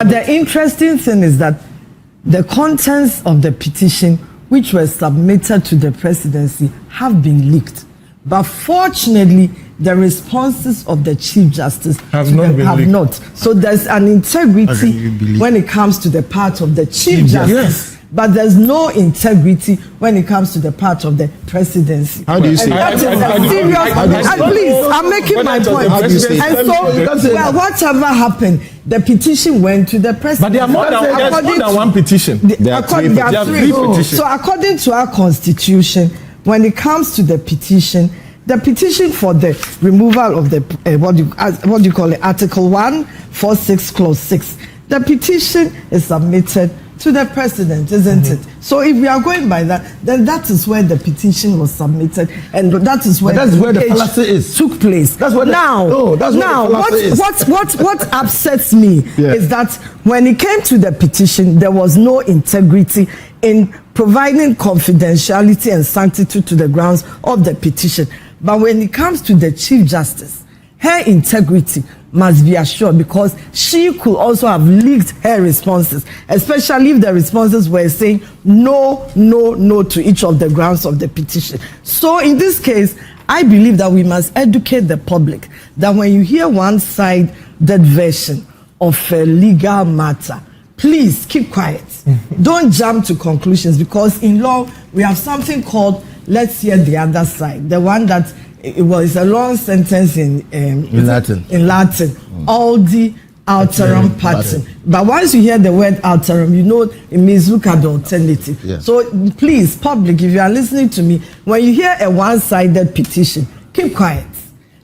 But the interesting thing is that the contents of the petition which were submitted to the presidency have been leaked. But fortunately, the responses of the Chief Justice have not. So there's an integrity when it comes to the part of the Chief Justice. Yes. But there's no integrity when it comes to the part of the presidency. How do you say that? Please, I'm making my point. And so, well, whatever happened, the petition went to the president. But there are more than one petition. There are three petitions. So according to our constitution, when it comes to the petition for the removal of the, what do you call it, Article 146, Clause 6, the petition is submitted to the president, isn't it? So if we are going by that, then that is where the petition was submitted, and that is where the fallacy is. Took place. That's what what upsets me is that when it came to the petition, there was no integrity in providing confidentiality and sanctity to the grounds of the petition. But when it comes to the Chief Justice, her integrity must be assured, because she could also have leaked her responses, especially if the responses were saying no to each of the grounds of the petition. So in this case, I believe that we must educate the public that when you hear one-sided version of a legal matter, please keep quiet. Don't jump to conclusions, because in law we have something called let's hear the other side. The one that it was a long sentence in Latin. Audi alterum patem. But once you hear the word alterum, you know it means look at the alternative. Yeah. So please, public, if you are listening to me, when you hear a one-sided petition, keep quiet.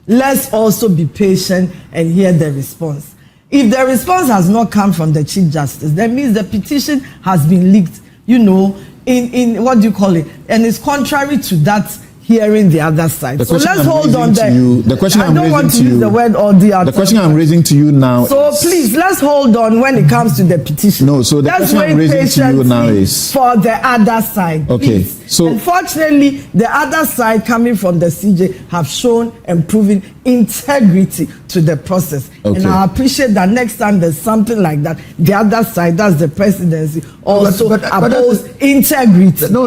Let's also be patient and hear the response. If the response has not come from the Chief Justice, that means the petition has been leaked, you know, in what do you call it? And it's contrary to that hearing the other side. So let's hold on there. The question I don't want to use the word or the question I'm raising to you now. So please, let's hold on when it comes to the petition. No, so the question I'm raising to you now is for the other side. Okay. Please. So unfortunately, the other side coming from the CJ have shown and proven integrity to the process. Okay. And I appreciate that next time there's something like that, the other side, that's the presidency, also oppose integrity. No,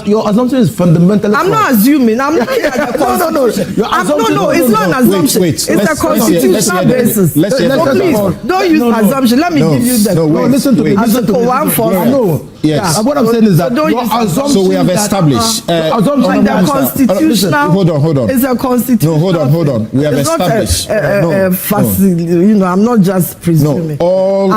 your assumption is fundamentally I'm not assuming. I'm looking at the constitution. No, it's not an assumption. It's a constitutional basis. So please, don't use assumption. Let me give you the listen to me. Article 146. Yes. What I'm saying is that your assumption. So we have established. Constitutional. Hold on. It's a constitutional. No, hold on. We have established. You know, I'm not just presuming. All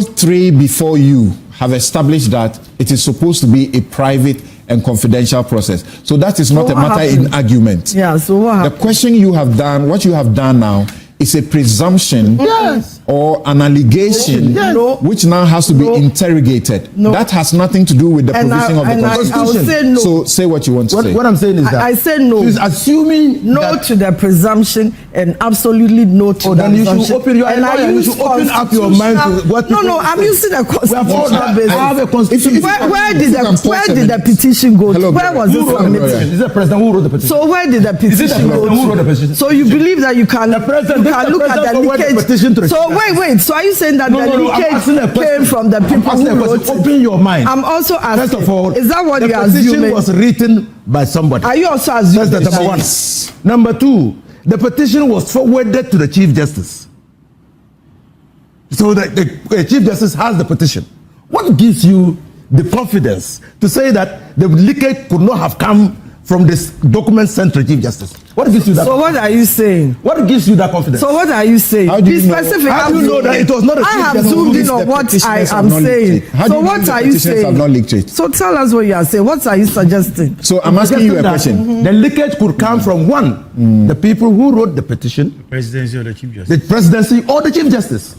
three before you have established that it is supposed to be a private and confidential process. So that is not a matter in argument. Yeah. So what happened? The question you have done, what you have done now, is a presumption or an allegation which now has to be interrogated. That has nothing to do with the provision of the Constitution. I will say no. So say what you want to say. What I'm saying is that I say no. She's assuming no to the presumption and absolutely no to the presumption. You should open up your mind to what. No, I'm using a constitutional basis. I have a constitution. Where did the petition go to? Where was it submitted? Is the president who wrote the petition? So where did the petition go to? So you believe that you can look at the leakage. So wait. So are you saying that the leakage came from the people who wrote it? Open your mind. I'm also asking. First of all, is that what you're The assuming? petition was written by somebody. Are you also assuming? That's number one. Number two, the petition was forwarded to the Chief Justice. So the Chief Justice has the petition. What gives you the confidence to say that the leakage could not have come from this document sent to the Chief Justice? What gives you that? So what are you saying? What gives you that confidence? So what are you saying? Be specific. How do you know that it was not a Chief Justice? I have zoomed in on what I am saying. So what are you saying? So tell us what you are saying. What are you suggesting? So I'm asking you a question. The leakage could come from the people who wrote the petition, the presidency or the Chief Justice. The presidency or the Chief Justice.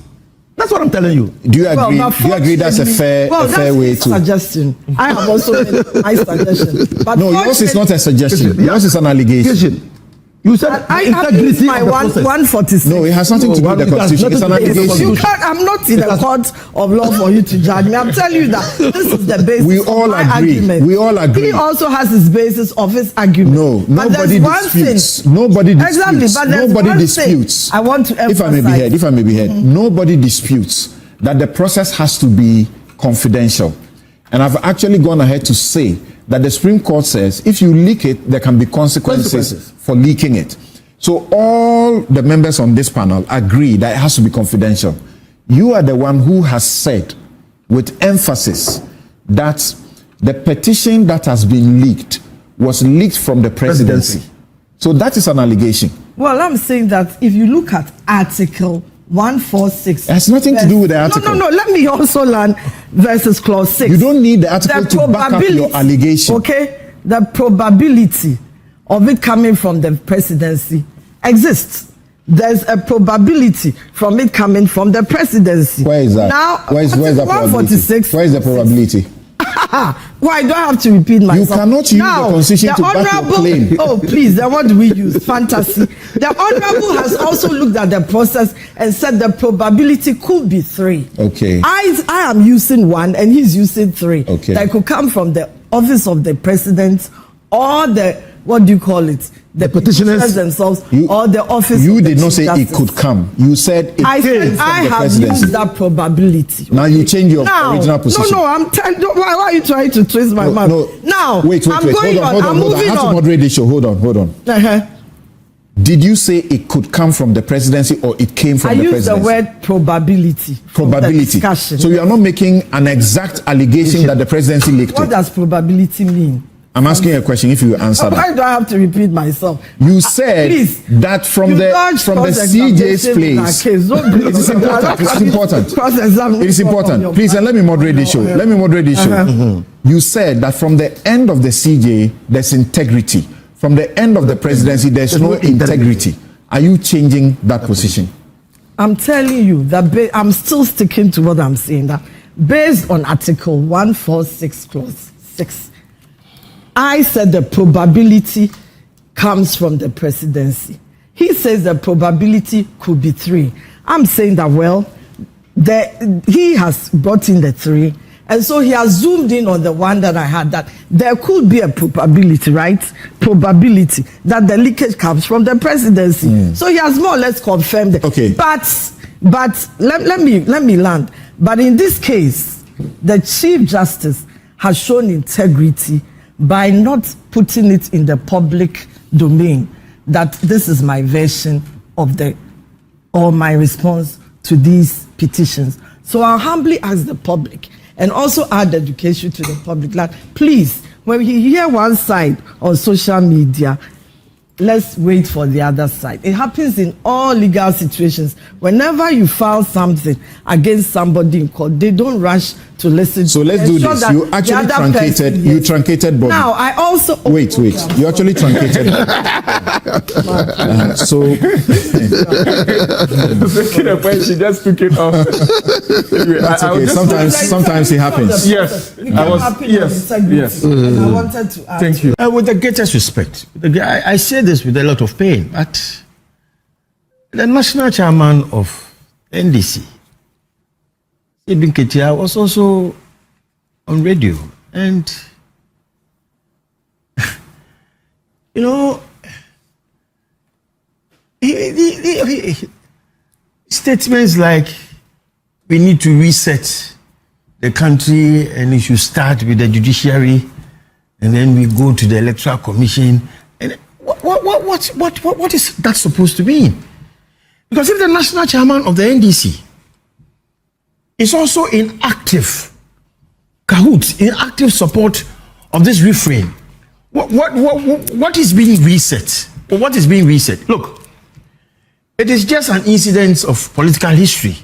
That's what I'm telling you. Do you agree? Do you agree that's a fair way to? Suggestion. I have also made my suggestion. But no, yours is not a suggestion. Yours is an allegation. You said I integrity used my of the process. 146. No, it has nothing to do with the it has constitution. It's an nothing to do with the allegation. You can't, I'm not in a court of law for you to judge me. I'm telling you that this is the basis We of all my agree. argument. We all agree. He also has his basis of his argument. No, But nobody there's one disputes. thing. Nobody disputes. Exactly, but there's Nobody one disputes. thing I want to If I may be emphasize. heard, nobody disputes that the process has to be confidential. And I've actually gone ahead to say that the Supreme Court says if you leak it, there can be consequences for leaking it. So all the members on this panel agree that it has to be confidential. You are the one who has said with emphasis that the petition that has been leaked was leaked from the presidency. So that is an allegation. Well, I'm saying that if you look at Article 146... It has nothing to do with the article. No. Let me also learn versus Clause 6. You don't need the article to back up your allegation. Okay? The probability of it coming from the presidency exists. There's a probability from it coming from the presidency. Where is that? Now, where's the probability? Where is the probability? Why do I have to repeat myself? You cannot use the constitution to back your claim. Oh, please, then what do we use? Fantasy. The Honorable has also looked at the process and said the probability could be 3. Okay. I am using 1 and he's using 3. Okay. That could come from the office of the president or the, what do you call it? The petitioners themselves or the office You of the did not Chief say Justice. it could come. You said it I came said from I the have presidency. used that probability. Now you change your Now, original position. No, I'm telling you. Why are you trying to twist my mouth? No. Now, Wait. I'm going on. I'm I moving have to on. moderate the show. Hold on. Uh-huh. Did you say it could come from the presidency or it came from I the use presidency? the word probability. from the Probability. discussion. So you are not making an exact allegation that the presidency leaked What it. does probability mean? I'm asking you a question. If you answer Why that, do I have to repeat myself? you said Please, that from the CJ's place. It is important. It's important. It is important. Please, and let me moderate the show. Let me moderate the show. You said that from the end of the CJ, there's integrity. From the end of the presidency, there's no integrity. Are you changing that position? I'm telling you that I'm still sticking to what I'm saying. That based on Article 146, Clause 6, I said the probability comes from the presidency. He says the probability could be 3. I'm saying that, well, he has brought in the 3. And so he has zoomed in on the one that I had, that there could be a probability, right? Probability that the leakage comes from the presidency. So he has more or less confirmed it. Okay. But let me land. But in this case, the Chief Justice has shown integrity by not putting it in the public domain that this is my version of or my response to these petitions. So I'll humbly ask the public and also add education to the public that please, when we hear one side on social media, let's wait for the other side. It happens in all legal situations. Whenever you file something against somebody in court, they don't rush to listen. So let's do this. You actually truncated. You truncated body. Now I also wait. You actually truncated. So making a point, she just took it off. Anyway, that's okay. Sometimes it happens. Yes, I wanted to add. Thank you. With the greatest respect, I say this with a lot of pain, but the national chairman of NDC, Ibn Ketia, was also on radio, and you know, statements like we need to reset the country and we should start with the judiciary and then we go to the electoral commission. And what is that supposed to mean? Because if the national chairman of the NDC is also in active cahoots, in active support of this refrain, what is being reset? Or what is being reset? Look, it is just an incident of political history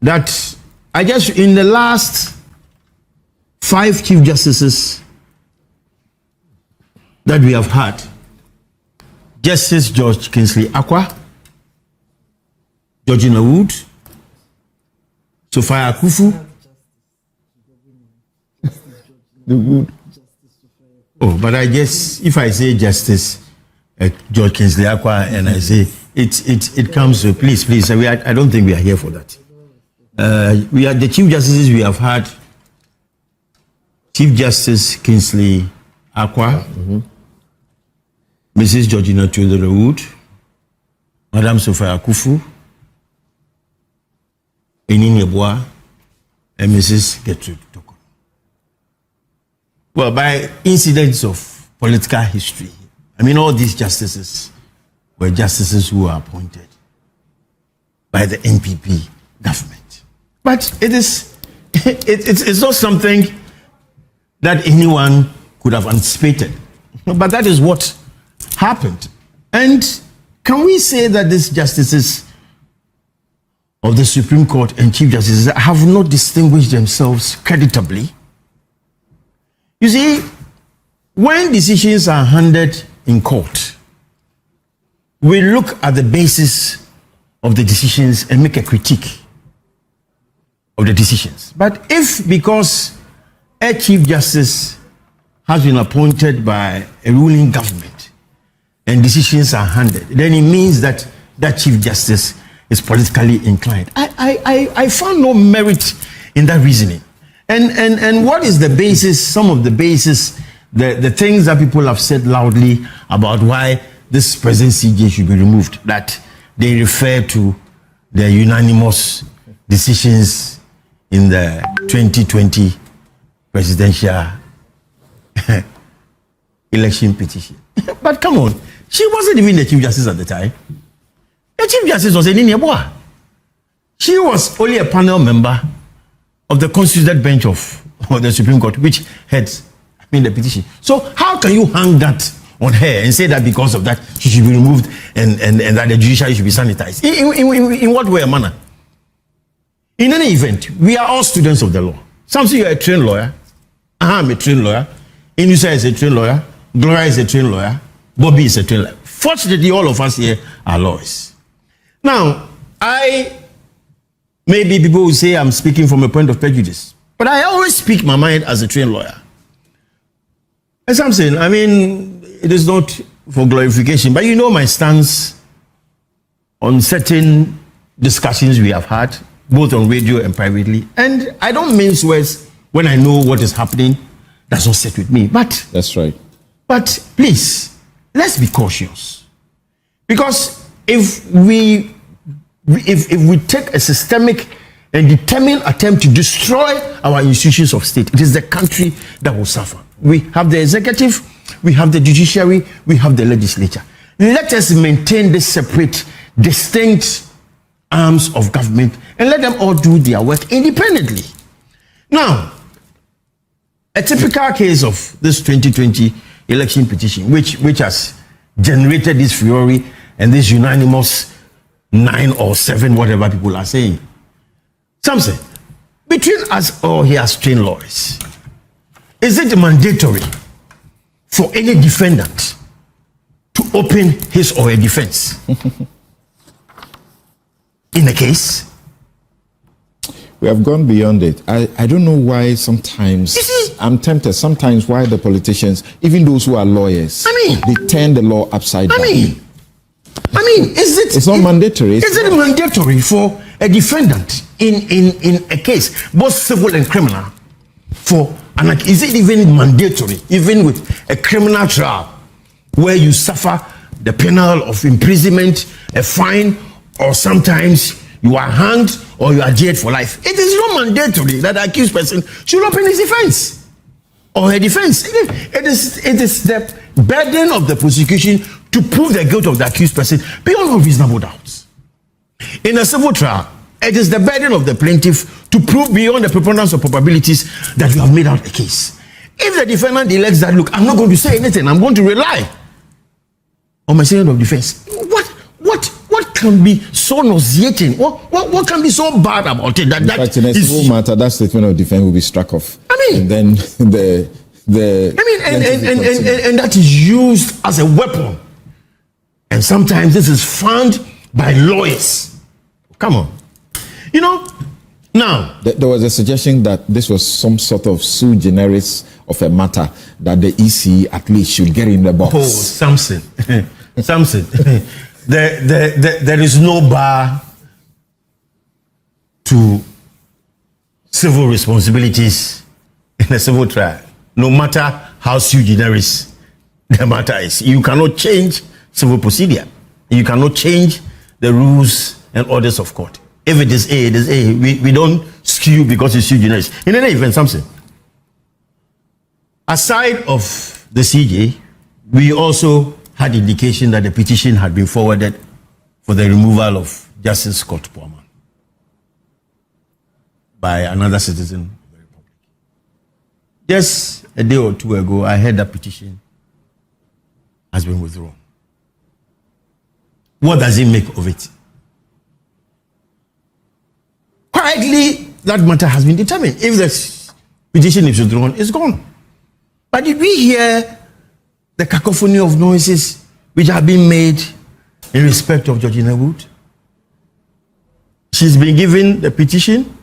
that I guess in the last 5 chief justices that we have had, Justice George Kingsley Akwa, Georgina Wood, Sophia Akufu, The Wood. oh, but I guess if I say justice, George Kingsley Akwa, and I say it comes to please. I don't think we are here for that. We are the Chief Justices. We have had Chief Justice Kingsley Akwa, Mrs. Georgina Chodoro-Wood, Madam Sophia Akufu, Ayine Yeboah, and Mrs. Gertrude Toko. Well, by incidents of political history, I mean, all these justices were justices who were appointed by the NPP government. But it's not something that anyone could have anticipated. But that is what happened. And can we say that these justices of the Supreme Court and Chief Justices have not distinguished themselves creditably? You see, when decisions are handed in court, we look at the basis of the decisions and make a critique of the decisions. But if because a Chief Justice has been appointed by a ruling government and decisions are handed, then it means that that Chief Justice is politically inclined. I found no merit in that reasoning. And what is the basis, some of the basis, the things that people have said loudly about why this present CJ should be removed, that they refer to the unanimous decisions in the 2020 presidential election petition. But come on, she wasn't even the Chief Justice at the time. The Chief Justice was Ayine Yeboah. She was only a panel member of the constituted bench of the Supreme Court, which heads the petition. So how can you hang that on her and say that because of that she should be removed and that the judiciary should be sanitized? In what way or manner? In any event, we are all students of the law. Some say you are a trained lawyer. I'm a trained lawyer. Inusa is a trained lawyer. Gloria is a trained lawyer. Bobby is a trained lawyer. Fortunately, all of us here are lawyers. Now, maybe people will say I'm speaking from a point of prejudice, but I always speak my mind as a trained lawyer. As I'm saying, I mean, it is not for glorification, but you know my stance on certain discussions we have had, both on radio and privately. And I don't mince words when I know what is happening. That's not set with me. But that's right. But please, let's be cautious. Because if we take a systemic and determined attempt to destroy our institutions of state, it is the country that will suffer. We have the executive, we have the judiciary, we have the legislature. Let us maintain this separate, distinct arms of government and let them all do their work independently. Now, a typical case of this 2020 election petition, which has generated this fury and this unanimous 9 or 7, whatever people are saying. Some say, between us all here as trained lawyers, is it mandatory for any defendant to open his or her defense in a case? We have gone beyond it. I don't know why sometimes, I'm tempted, sometimes why the politicians, even those who are lawyers, they turn the law upside down. It's not mandatory. Is it mandatory for a defendant in a case, both civil and criminal, is it even mandatory, even with a criminal trial, where you suffer the penal of imprisonment, a fine, or sometimes you are hanged or you are jailed for life? It is not mandatory that the accused person should open his defense or her defense. It is the burden of the prosecution to prove the guilt of the accused person beyond all reasonable doubts. In a civil trial, it is the burden of the plaintiff to prove beyond the preponderance of probabilities that you have made out a case. If the defendant elects that, look, I'm not going to say anything, I'm going to rely on my statement of defense, what can be so nauseating? What can be so bad about it? In fact, in a civil matter, that statement of defense will be struck off. And then and that is used as a weapon. And sometimes this is found by lawyers. Come on. You know, now there was a suggestion that this was some sort of sui generis of a matter that the EC at least should get in the box. Oh, Samson. Samson, there is no bar to civil responsibilities in a civil trial, no matter how sui generis the matter is. You cannot change civil procedure. You cannot change the rules and orders of court. If it is A, it is A. We don't skew because it's sui generis. In any event, Samson, aside of the CJ, we also had indication that the petition had been forwarded for the removal of Justice Scott Porman by another citizen of the Republic. Just a day or two ago, I heard that petition has been withdrawn. What does it make of it? Quietly, that matter has been determined. If the petition is withdrawn, it's gone. But did we hear the cacophony of noises which have been made in respect of Georgina Wood? She's been given the petition.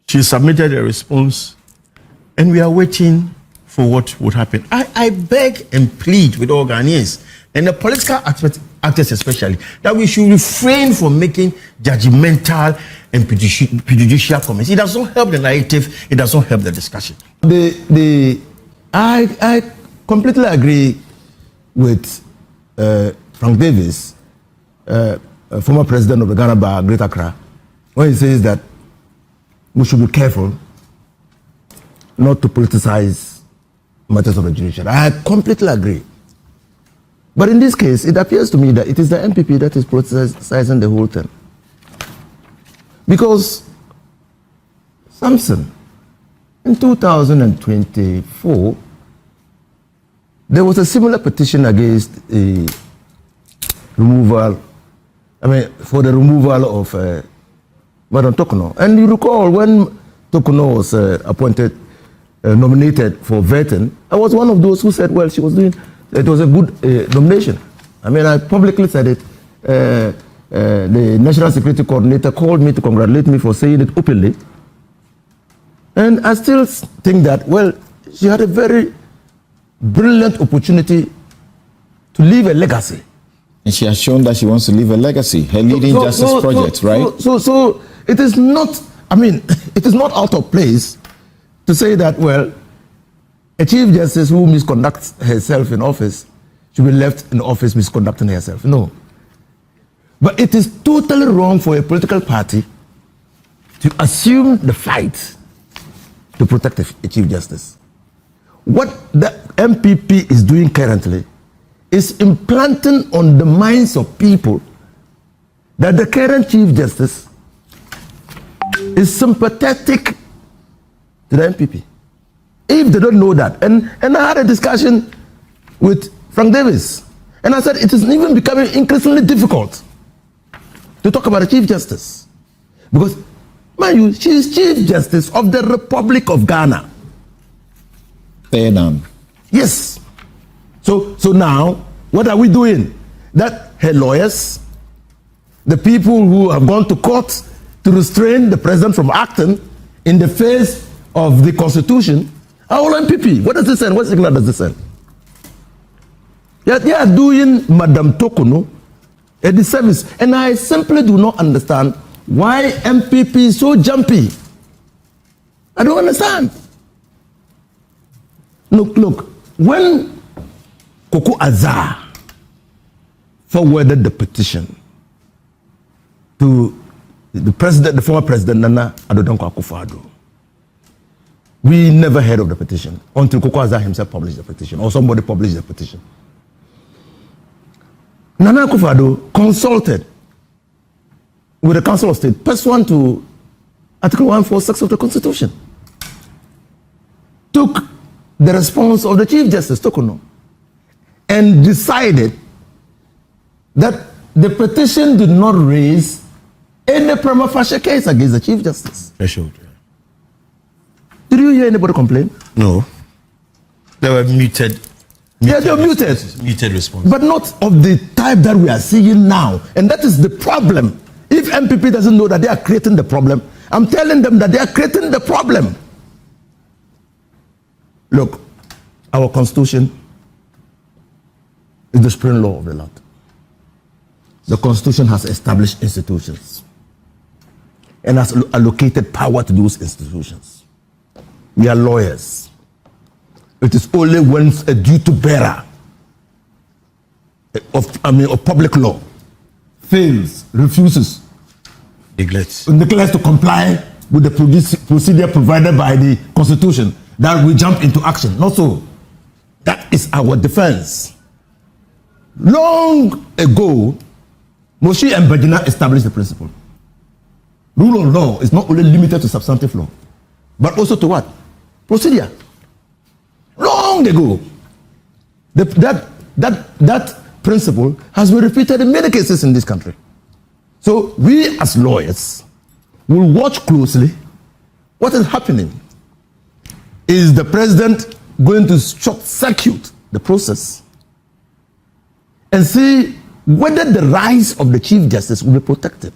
She submitted a response, and we are waiting for what would happen. I beg and plead with all Ghanaians, and the political actors especially, that we should refrain from making judgmental and prejudicial comments. It does not help the narrative. It does not help the discussion. I completely agree with Frank Davis, former president of the Ghana Bar, Greater Accra, when he says that we should be careful not to politicize matters of the judiciary. I completely agree. But in this case, it appears to me that it is the NPP that is politicizing the whole thing. Because, Samson, in 2024, there was a similar petition against a removal, for the removal of Madam Tokono. And you recall when Tokono was nominated for vetting, I was one of those who said, well, she was doing, it was a good nomination. I publicly said it. The National Security Coordinator called me to congratulate me for saying it openly. And I still think that, well, she had a very brilliant opportunity to leave a legacy. And she has shown that she wants to leave a legacy. Her leading justice project, right? So it is not, it is not out of place to say that, well, a Chief Justice who misconducts herself in office should be left in office misconducting herself. No. But it is totally wrong for a political party to assume the fight to protect a Chief Justice. What the NPP is doing currently is implanting on the minds of people that the current Chief Justice is sympathetic to the NPP. If they don't know that, and I had a discussion with Frank Davis, and I said it is even becoming increasingly difficult to talk about a Chief Justice. Because, mind you, she is Chief Justice of the Republic of Ghana. Fair down. Yes. So now, what are we doing? That her lawyers, the people who have gone to court to restrain the president from acting in the face of the Constitution, are all NPP. What does this send? What signal does this send? They are doing Madam Tokono a disservice. And I simply do not understand why NPP is so jumpy. I don't understand. Look, when Koko Azar forwarded the petition to the former president Nana Addo Dankwa Akufo-Addo, we never heard of the petition until Koko Azar himself published the petition, or somebody published the petition. Nana Akufo-Addo consulted with the Council of State pursuant to Article 146 of the Constitution, took the response of the Chief Justice, Tokono, and decided that the petition did not raise any prima facie case against the Chief Justice. Threshold. Did you hear anybody complain? No. They were muted. Yeah, they were muted. Muted response. But not of the type that we are seeing now. And that is the problem. If NPP doesn't know that they are creating the problem, I'm telling them that they are creating the problem. Look, our Constitution is the supreme law of the land. The Constitution has established institutions and has allocated power to those institutions. We are lawyers. It is only when a duty bearer of public law fails, refuses, neglects to comply with the procedure provided by the Constitution that we jump into action. Not so. That is our defense. Long ago, Moshe and Bagina established the principle. Rule of law is not only limited to substantive law, but also to what? Procedure. Long ago, that principle has been repeated in many cases in this country. So we as lawyers will watch closely what is happening. Is the president going to short circuit the process and see whether the rights of the Chief Justice will be protected?